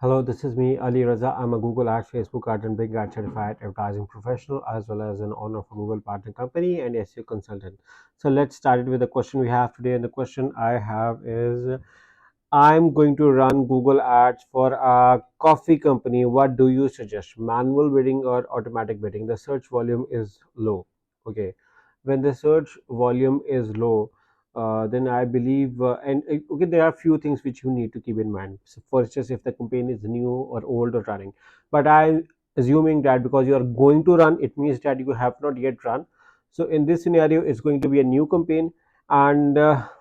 Hello, this is me, Ali Raza. I'm a Google Ads, Facebook Ads, and Bing Ads certified advertising professional, as well as an owner of a Google partner company and SEO consultant. So let's start it with the question we have today. And the question I have is, I'm going to run Google Ads for a coffee company. What do you suggest? Manual bidding or automatic bidding? The search volume is low. Okay. When the search volume is low, then I believe, okay, there are few things which you need to keep in mind. So for instance, if the campaign is new or old or running, but I'm assuming that because you are going to run, it means that you have not yet run. So in this scenario, it's going to be a new campaign, and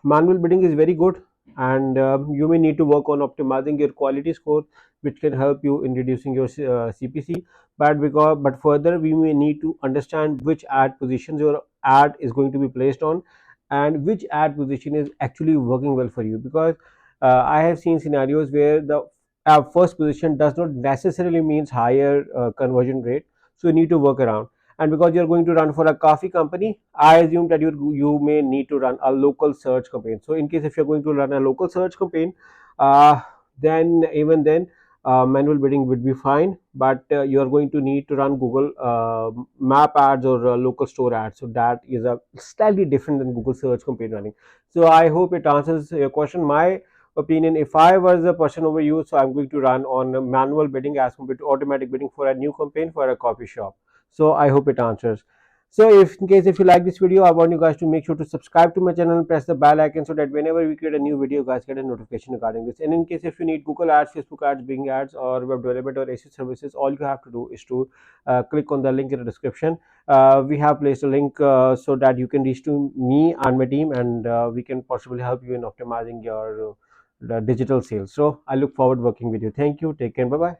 manual bidding is very good, and you may need to work on optimizing your quality score, which can help you in reducing your CPC. But further, we may need to understand which ad positions your ad is going to be placed on, and which ad position is actually working well for you, because I have seen scenarios where the first position does not necessarily means higher conversion rate, so you need to work around. And because you're going to run for a coffee company, I assume that you may need to run a local search campaign. So in case if you're going to run a local search campaign, uh, then even then manual bidding would be fine, but you are going to need to run Google map ads or local store ads, so that is a slightly different than Google search campaign running. So I hope it answers your question. My opinion, if I was a person over you, so I'm going to run on manual bidding as compared to automatic bidding for a new campaign for a coffee shop. So I hope it answers. So if in case if you like this video, I want you guys to make sure to subscribe to my channel and press the bell icon, so that whenever we create a new video, you guys get a notification regarding this. And in case if you need Google ads, Facebook ads, Bing ads, or web development or SEO services, all you have to do is to click on the link in the description. We have placed a link so that you can reach to me and my team, and we can possibly help you in optimizing your the digital sales. So I look forward working with you. Thank you. Take care. Bye bye.